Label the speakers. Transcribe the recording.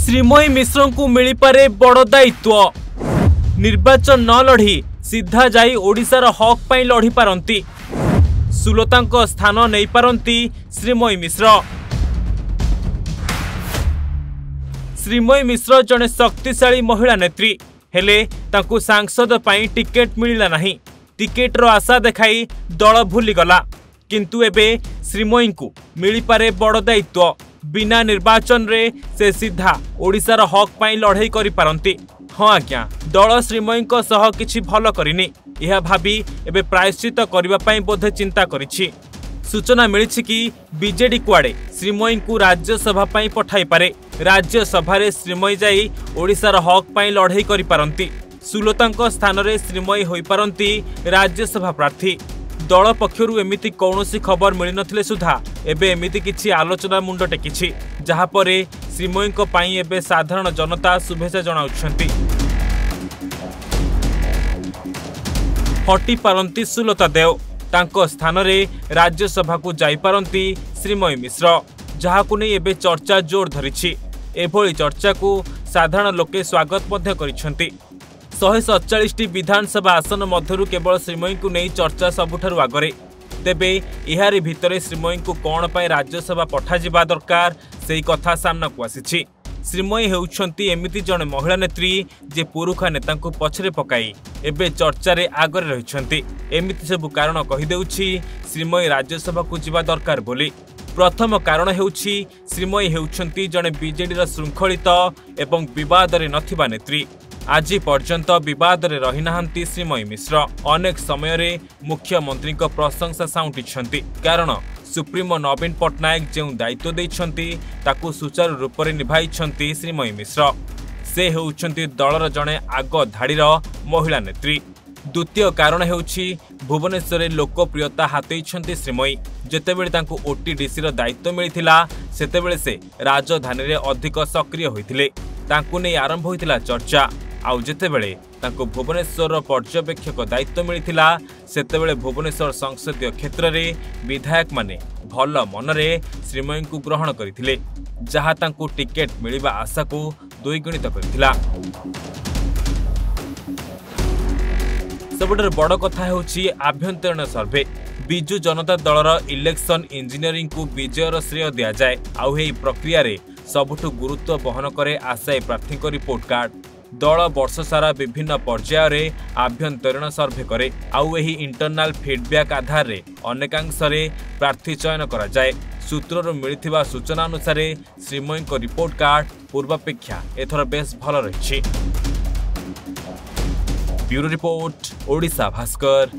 Speaker 1: श्रीमयी मिश्र को मिलपारे बड़ दायित्व। निर्वाचन न लढ़ी सीधा जाई ओडिशार हक पाई लढ़ी पारंती। सुलतांको स्थान नहीं पारंती श्रीमयी मिश्र। श्रीमयी मिश्र जने शक्तिशाली महिला नेत्री हेले तांकू सांसद पाई टिकेट मिलिला नहीं। टिकेट रो आशा देखाई दल भूली गला। किंतु एबे श्रीमयी को मिलपारे बड़ दायित्व। बिना निर्वाचन रे से सीधा ओडिशार हक पाई लड़ाई करि पारंती। हाँ आज्ञा, दल श्रीमयी सह किछि भल करिनी यह भाबी एबे प्रायश्चित करबा पाई बोधे चिंता करिछि। सूचना मिलिछि कि बीजेडी कुआडे श्रीमयी को राज्यसभा पाई पठाई पारे। राज्यसभा रे श्रीमयी जाई ओडिशार हक पाई लड़ाई करि पारंती। सुलतांको स्थान रे श्रीमयी होई पारंती राज्यसभा प्रार्थी। दल पक्षरु एमिति कौनसी खबर मिली नथिले सुधा एबे एमिति किछि आलोचना मुंड टेकिछि, जहा परे श्रीमयी को पाई एबे साधारण जनता शुभेच्छा जणाउछंती। हटी पारंती सुलता देव, तांको स्थान रे राज्यसभा को जाई पारंती श्रीमयी मिश्र, जहाकु नै एबे चर्चा जोर धरिछि। एभली चर्चा को साधारण लोके स्वागत मध्य करिछंती। 147 विधानसभा आसन मध्यरु केवल श्रीमयी को नहीं चर्चा सबुठारु आगरे। तेबे इहारी भितरे श्रीमयी को कौन पाई राज्यसभा पठा जिबा दरकार सेही कथा सामना को आसीछि। श्रीमयी हेउछंती एमिति जणे महिला नेत्री जे पुरुखा नेता को पछरे पकाई एबे चर्चा रे आगरे रहिछंती। एमिति सब कारण कहि देउछि श्रीमयी राज्यसभा को जिबा दरकार बोली। प्रथम कारण हेउछि श्रीमयी हेउछंती जणे बीजेडी रा श्रृंखलित एवं विवाद रे नथिबा नेत्री। आज पर्यंत विवाद रे रही नाहंती श्रीमयी मिश्र। अनेक समय रे मुख्यमंत्री को प्रशंसा साउंटिछंती, कारण सुप्रीमो नवीन पट्टनायक जो दायित्व देइछंती ताकू सुचारू रूप से निभाइछंती श्रीमयी मिश्र। से हेउछंती दलर जणे आग धाड़ीर महिला नेत्री। द्वितीय कारण हेउछि भुवनेश्वर लोकप्रियता हातेइछंती श्रीमयी। जेतेबेले तांकू ओटीडीसी रो दायित्व मिलिथिला सेतेबेले से राजधानी रे अधिक सक्रिय होइथिले। तांकू नै आरंभ होइथिला चर्चा। आउ जेतेबेले तांको भुवनेश्वर पर्यवेक्षक दायित्व मिलिथिला सेतेबेले भुवनेश्वर संसदीय क्षेत्र रे विधायक माने भल मनरे श्रीमयी को ग्रहण करथिले, जहा तांको टिकेट मिलिबा आशा को द्विगुणित करथिला। सबुठार बड़ कथा हेउछि आभ्यंतरीण सर्वे। बिजु जनता दलर इलेक्शन इंजीनियरिंग को विजयर श्रेय दिया जाए। आउ एही प्रक्रिया रे सबुठु गुरुत्व बहन करे आशायी प्रार्थी को रिपोर्ट कार्ड। दल वर्ष सारा विभिन्न पर्याय रे आभ्यंतरीण सर्वे करे। आउ एही इंटरनल फीडबैक आधार रे अनेकांश रे प्रार्थी चयन करा जाए। सूत्रରୁ मिलिथिबा सूचना अनुसार श्रीमयी को रिपोर्ट कार्ड पूर्वापेक्षा एथर बेस भल रहिछि। Bureau report, Odisha Bhaskar.